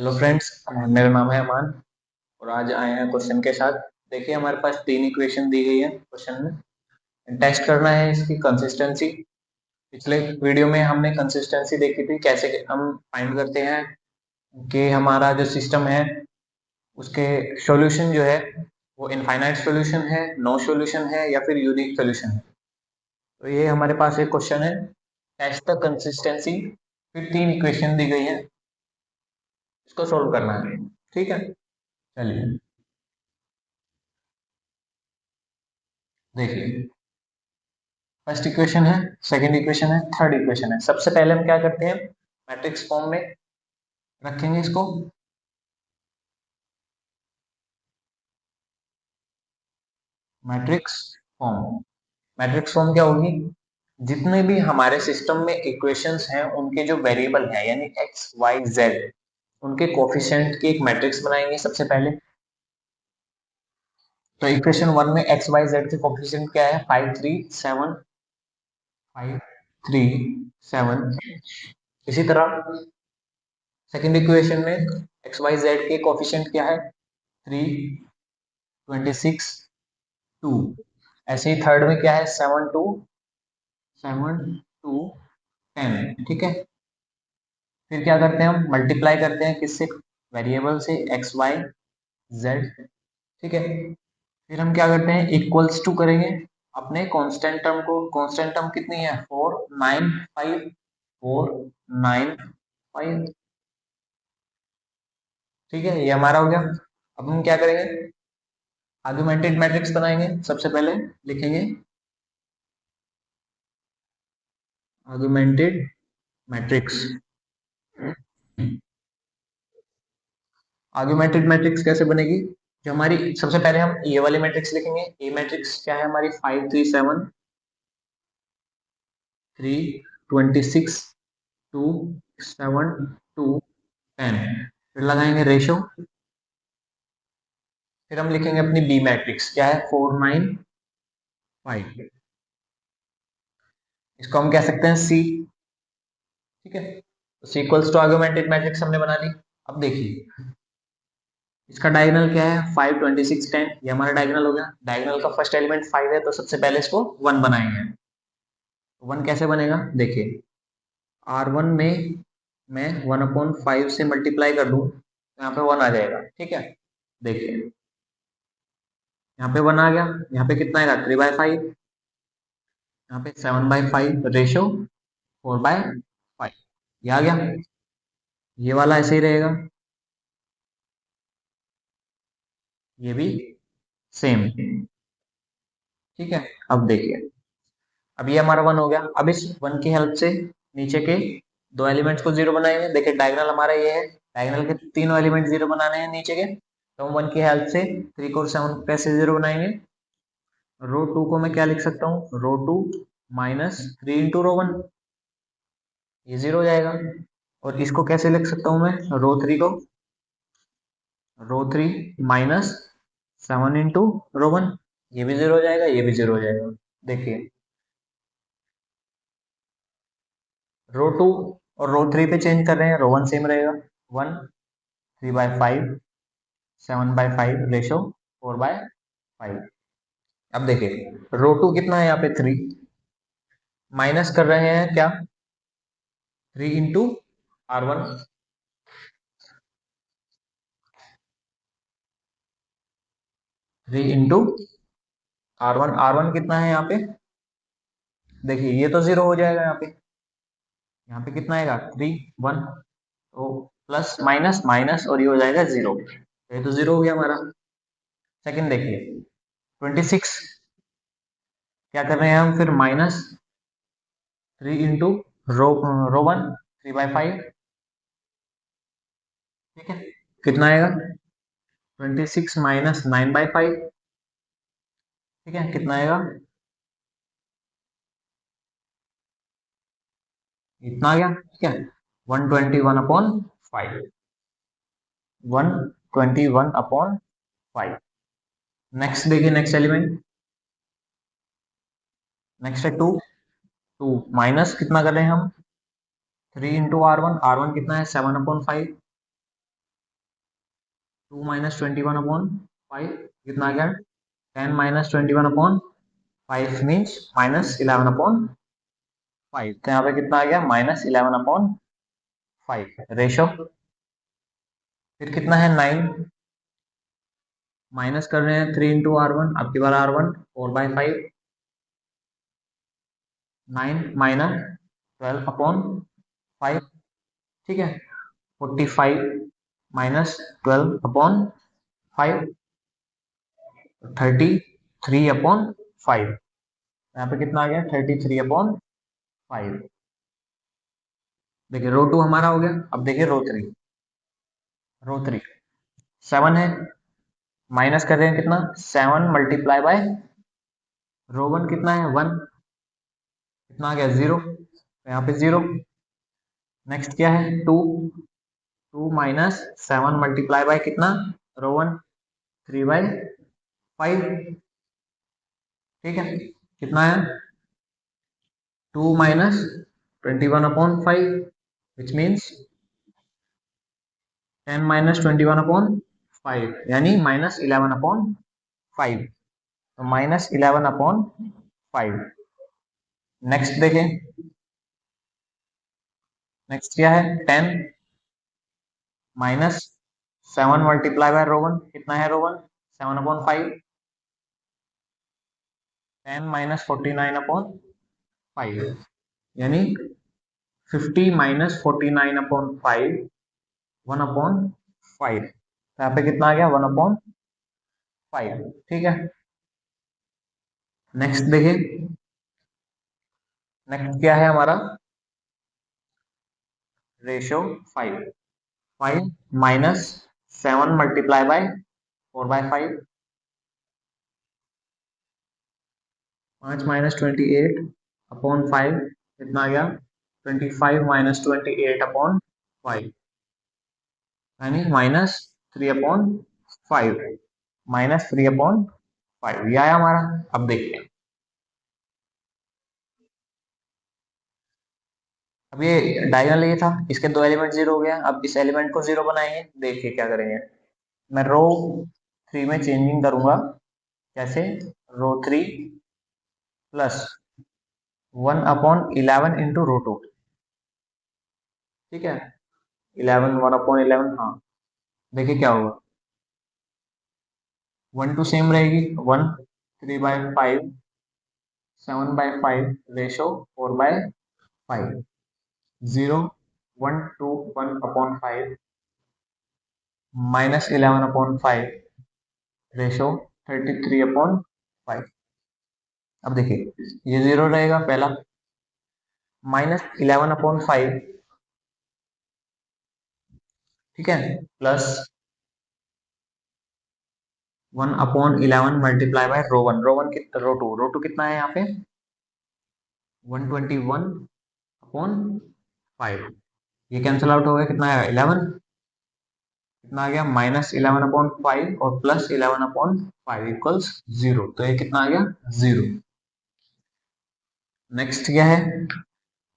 Hello friends, मेरा नाम है अमान और आज आए हैं क्वेश्चन के साथ। देखिए, हमारे पास तीन इक्वेशन दी गई है क्वेश्चन में। टेस्ट करना है इसकी कंसिस्टेंसी। पिछले वीडियो में हमने कंसिस्टेंसी देखी थी, कैसे हम फाइंड करते हैं कि हमारा जो सिस्टम है उसके सॉल्यूशन जो है वो इनफाइनाइट सॉल्यूशन है, नो सॉल्यूशन है या फिर यूनिक सॉल्यूशन है। तो ये हमारे पास एक क्वेश्चन है, टेस्ट द कंसिस्टेंसी। फिर तीन इक्वेशन दी गई है, इसको सोल्व करना है। ठीक है, चलिए देखिए। फर्स्ट इक्वेशन है, सेकंड इक्वेशन है, थर्ड इक्वेशन है। सबसे पहले हम क्या करते हैं, मैट्रिक्स फॉर्म में रखेंगे इसको। मैट्रिक्स फॉर्म, मैट्रिक्स फॉर्म क्या होगी, जितने भी हमारे सिस्टम में इक्वेशंस हैं उनके जो वेरिएबल हैं यानी एक्स वाई जेड, उनके कोफिशिएंट की एक मैट्रिक्स बनाएंगे सबसे पहले। तो इक्वेशन वन में एक्स वाई जेड के कोफिशिएंट क्या है, 5 3 7, 5 3 7। इसी तरह सेकंड इक्वेशन में एक्स वाई जेड के कोफिशिएंट क्या है, 3 26 2। ऐसे ही थर्ड में क्या है, 7 2 ठीक है। फिर क्या करते हैं, हम मल्टीप्लाई करते हैं किससे, वेरिएबल से, एक्स वाई जेड। ठीक है। फिर हम क्या करते हैं, इक्वल्स टू करेंगे अपने कांस्टेंट टर्म को। कांस्टेंट टर्म कितनी है, 4 9 5, 4 9 5। ठीक है, ये हमारा हो गया। अब हम क्या करेंगे, आर्गुमेंटेड मैट्रिक्स बनाएंगे। सबसे पहले लिखेंगे आर्गुमेंटेड मैट्रिक्स। आर्गुमेंटेड मैट्रिक्स कैसे बनेगी, जो हमारी, सबसे पहले हम ये वाली मैट्रिक्स लिखेंगे। ए मैट्रिक्स क्या है हमारी, 5 3 7 3 26 2 7 2 10। फिर लगाएंगे रेशो। फिर हम लिखेंगे अपनी बी मैट्रिक्स क्या है, 4 9 5। इसको हम कह सकते हैं सी। ठीक है, तो सी इक्वल्स टू आर्गुमेंटेड मैट्रिक्स हमने बना ली। अब देखिए, इसका डायगोनल क्या है, 5 26 10, ये हमारा डायगोनल हो गया। डायगोनल का फर्स्ट एलिमेंट 5 है, तो सबसे पहले इसको 1 बनाएंगे। तो 1 कैसे बनेगा, देखिए, R1 में मैं 1/5 से मल्टीप्लाई कर दूं तो यहाँ पे 1 आ जाएगा। ठीक है, देखिए यहाँ पे 1 आ गया। यहाँ पे कितना आएगा, 3/5। यहाँ पे 7/5 रेशो 4/5, ये आ गया। ये वाला ऐसे ही रहेगा, ये भी सेम। ठीक है, अब देखिए, अब ये हमारा 1 हो गया। अब इस 1 की हेल्प से नीचे के दो एलिमेंट्स को 0 बनाएंगे। देखिए डायगोनल हमारा ये है, डायगोनल के तीनों एलिमेंट 0 बनाने हैं नीचे के। तो हम 1 की हेल्प से 3 को 7 कैसे 0 बनाएंगे। रो 2 को मैं क्या लिख सकता हूँ, रो 2 -3 × रो 1, ये 0 हो जाएगा। और इसको कैसे लिख सकता हूँ मैं, रो 3 को, रो 3 -7 × रो 1, ये भी 0 हो जाएगा, ये भी 0 हो जाएगा। देखिए, रो 2 और रो 3 पे चेंज कर रहे हैं, रो 1 सेम रहेगा। 1 3/5 7/5 रेशो 4/5। अब देखिए, रो 2 कितना है यहाँ पे, 3, माइनस कर रहे हैं क्या, 3 × R1। 3 × R1, R1 कितना है यहाँ पे, देखिए ये तो 0 हो जाएगा। यहाँ पे कितना आएगा, 3 1, तो प्लस माइनस माइनस और ये हो जाएगा 0। ये तो 0 हो गया हमारा। सेकंड देखिए, 26, क्या कर रहे हैं हम, फिर -3 × रो 1, 3/5। ठीक है, कितना आएगा, 26 -9/5। ठीक है, कितना आएगा, इतना आ गया। ठीक है, 121/5, 121/5। नेक्स्ट देखिए, नेक्स्ट एलिमेंट, नेक्स्ट है 2। 2 माइनस कितना कर रहे हैं हम, 3 × R1, R1 कितना है, 7/5। 2 माइनस 21/5 कितना आ गया 10 माइनस 21/5 मीन्स -11/5। तो यहाँ पे कितना आ गया -11/5 रेशो। फिर कितना है 9 माइनस कर रहे हैं 3 इंटू R1 आपकी बार R1 4/5 9 माइनस 12/5 ठीक है 45 माइनस 12/5 33/5 यहाँ पे कितना आ गया 33/5। देखिए रो 2 हमारा हो गया। अब देखिए रो 3 7 है माइनस कर रहे हैं कितना 7 मल्टीप्लाई बाय रो 1 कितना है 1 कितना आ गया 0 तो यहाँ पे 0। नेक्स्ट क्या है 2 2 माइनस 7 मल्टीप्लाई बाय कितना रो 1 3/5 ठीक है कितना है 2 माइनस 21/5 विच मीन्स 10 माइनस 21/5 यानी -11/5 तो -11/5। नेक्स्ट देखें नेक्स्ट क्या है 10 माइनस 7 मल्टीप्लाई बाय रो 1 कितना है रो 1 7/5 10 माइनस 49/5 यानी 50 माइनस 49/5 1/5 यहाँ पे कितना आ गया 1/5 ठीक है। नेक्स्ट देखिए नेक्स्ट क्या है हमारा ratio 5 minus 7 multiply by 4/5 5 minus 28/5 कितना आ गया 25 माइनस 28/5 यानी -3/5 -3/5 यह आया हमारा। अब देखते हैं अब ये डायगोनल ये था इसके दो एलिमेंट जीरो हो गया। अब इस एलिमेंट को जीरो बनाएंगे देखिए क्या करेंगे। मैं रो 3 में चेंजिंग करूंगा कैसे रो 3 प्लस 1/11 इंटू रो 2 ठीक है 11 1/11 हाँ देखिए क्या होगा 1 2 सेम रहेगी 1 3/5 7/5 रेशो 4/5 0 1 2 1/5 -11/5 रेशो 33/5। अब देखिए ये 0 रहेगा पहला -11/5 ठीक है प्लस 1/11 मल्टीप्लाई बाय रो 2 कितना है यहाँ पे 121/5 ये कैंसिल आउट हो गया कितना है 11 कितना आ गया -11/5 और प्लस 11/5 इक्वल्स 0 तो ये कितना आ गया 0। नेक्स्ट क्या है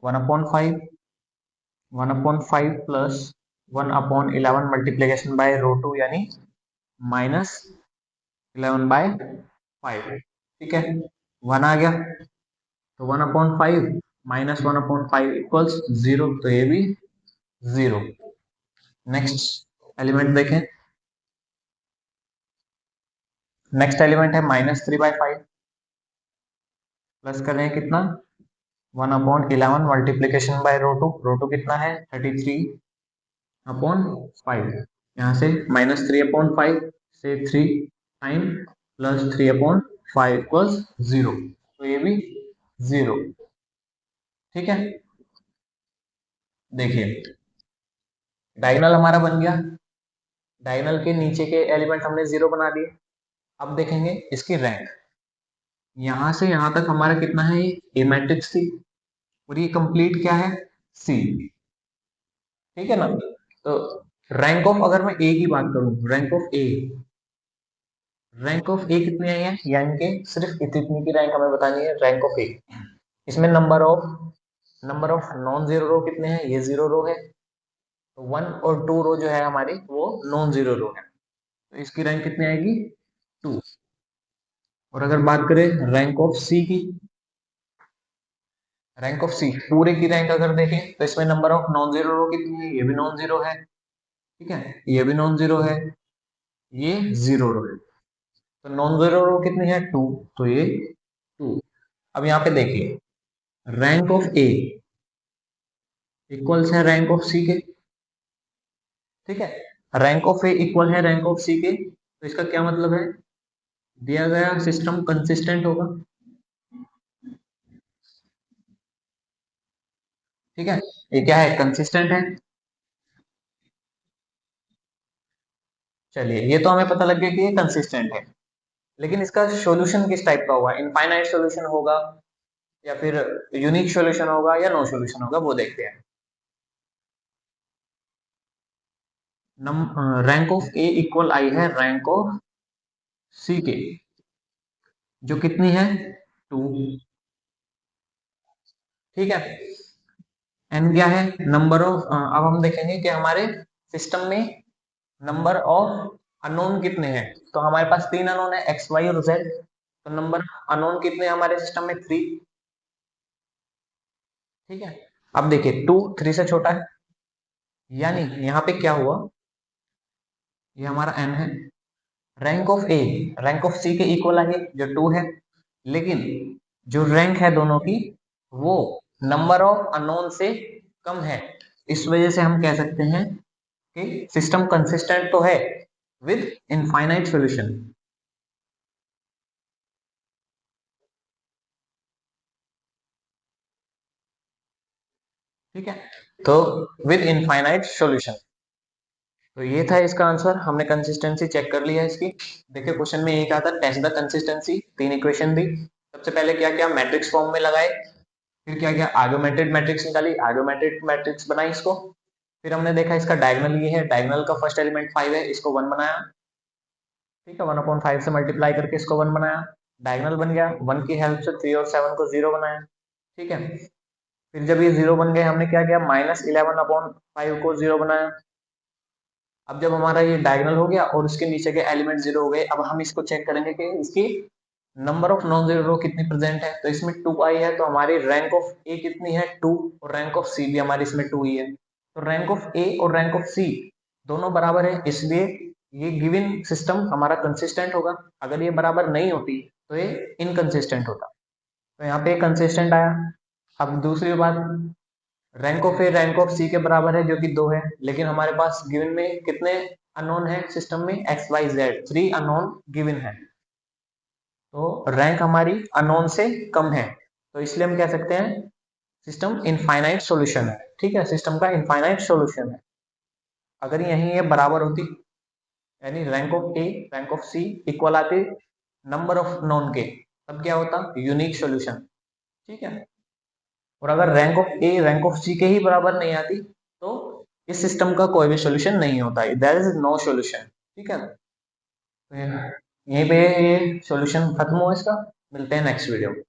1/5 1/5 प्लस 1/11 मल्टीप्लीकेशन बाय रो 2 यानी -11/5 ठीक है 1 आ गया तो 1/5 -1/5 इक्वल्स 0 तो ये भी 0। नेक्स्ट एलिमेंट देखें नेक्स्ट एलिमेंट है -3/5 प्लस कर रहे हैं कितना 1/11 मल्टीप्लीकेशन बाय रो 2 कितना है 33/5 यहाँ से -3/5 से 3 टाइम प्लस 3/5 इक्वल्स 0 तो ये भी 0 ठीक है। देखिए डायगोनल हमारा बन गया डायगोनल के नीचे के एलिमेंट हमने 0 बना दिए। अब देखेंगे इसकी रैंक यहां से यहां तक हमारा कितना है ये ए मैट्रिक्स थी और ये कंप्लीट क्या है सी ठीक है ना। तो रैंक ऑफ अगर मैं ए की बात करूं रैंक ऑफ ए कितनी आई है यानी कि सिर्फ इतनी की रैंक हमें बतानी है रैंक ऑफ ए। इसमें नंबर ऑफ नॉन जीरो रो कितने हैं ये 0 रो है तो 1 और 2 रो जो है हमारी वो नॉन जीरो रो है तो इसकी रैंक कितनी आएगी 2। और अगर बात करें रैंक ऑफ सी की, रैंक ऑफ सी पूरे की रैंक अगर देखें तो इसमें नंबर ऑफ नॉन जीरो रो कितनी है, ये भी नॉन जीरो है, ठीक है, ये भी नॉन जीरो है, ये जीरो रो है, तो नॉन जीरो रो कितनी है 2, तो ये 2। अब यहाँ पे देखिए रैंक ऑफ ए इक्वल्स है रैंक ऑफ सी के, ठीक है, रैंक ऑफ ए इक्वल है रैंक ऑफ सी के, तो इसका क्या मतलब है, दिया गया सिस्टम कंसिस्टेंट होगा, ठीक है, ये क्या है कंसिस्टेंट है। चलिए ये तो हमें पता लग गया कि ये कंसिस्टेंट है, लेकिन इसका सॉल्यूशन किस टाइप का होगा, इनफाइनाइट सॉल्यूशन होगा या फिर यूनिक सॉल्यूशन होगा या नो सॉल्यूशन होगा, वो देखते हैं। रैंक ऑफ ए इक्वल आई है रैंक ऑफ सी के, जो कितनी है 2, ठीक है, एन क्या है नंबर ऑफ, अब हम देखेंगे कि हमारे सिस्टम में नंबर ऑफ अननोन कितने हैं, तो हमारे पास 3 अननोन है एक्स वाई और जेड, तो नंबर अननोन कितने हैं हमारे सिस्टम में 3, ठीक है। अब देखिए 2 3 से छोटा है, यानी यहाँ पे क्या हुआ, ये हमारा एन है, rank of A rank of C के इक्वल है जो 2 है, लेकिन जो रैंक है दोनों की वो नंबर ऑफ अननोन से कम है, इस वजह से हम कह सकते हैं कि सिस्टम कंसिस्टेंट तो है विद इनफाइनाइट सॉल्यूशन, ठीक है, तो विद इनफाइनाइट सॉल्यूशन। तो ये था इसका आंसर, हमने कंसिस्टेंसी चेक कर लिया इसकी। देखिए क्वेश्चन में ये कहा था टेस्ट द कंसिस्टेंसी, 3 इक्वेशन दी, सबसे पहले क्या किया मैट्रिक्स फॉर्म में लगाए, फिर क्या किया आर्ग्यूमेंटेड मैट्रिक्स निकाली, आर्ग्यूमेंटेड मैट्रिक्स बनाई इसको, फिर हमने देखा इसका डायगोनल ये है, डायगोनल का फर्स्ट एलिमेंट 5 है, इसको 1 बनाया, ठीक है, 1/5 से मल्टीप्लाई करके इसको 1 बनाया, डायगोनल बन गया, 1 की हेल्प से 3 और 7 को 0 बनाया, ठीक है, फिर जब ये 0 बन गए हमने क्या किया -11/5 को 0 बनाया। अब जब हमारा ये डायगोनल हो गया और उसके नीचे के एलिमेंट 0 हो गए, अब हम इसको चेक करेंगे कि इसकी नंबर ऑफ नॉन जीरो रो कितनी प्रेजेंट है, तो इसमें 2 आई है, तो हमारी रैंक ऑफ ए कितनी है 2, और रैंक ऑफ सी भी हमारी इसमें 2 ही है, तो रैंक ऑफ ए और रैंक ऑफ सी दोनों बराबर है, इसलिए ये गिवन सिस्टम हमारा कंसिस्टेंट होगा। अगर ये बराबर नहीं होती तो ये इनकंसिस्टेंट होता, तो यहाँ पे कंसिस्टेंट आया। अब दूसरी बात, rank of A rank of C के बराबर है जो कि 2 है, लेकिन हमारे पास गिवन में कितने अननोन है सिस्टम में x y z, 3 unknown given है, तो रैंक हमारी अननोन से कम है, तो इसलिए हम कह सकते हैं सिस्टम इनफाइनाइट सॉल्यूशन है, ठीक है, सिस्टम का इनफाइनाइट सॉल्यूशन है। अगर यहीं ये बराबर होती, यानी rank of A rank of C equal आती नंबर ऑफ नॉन के, तब क्या होता यूनिक सॉल्यूशन, ठीक है, और अगर rank of A rank of C के ही बराबर नहीं आती तो इस सिस्टम का कोई भी सॉल्यूशन नहीं होता, देयर इज नो सॉल्यूशन, ठीक है, तो यहीं पे ये सॉल्यूशन खत्म हुआ इसका, मिलते हैं नेक्स्ट वीडियो में।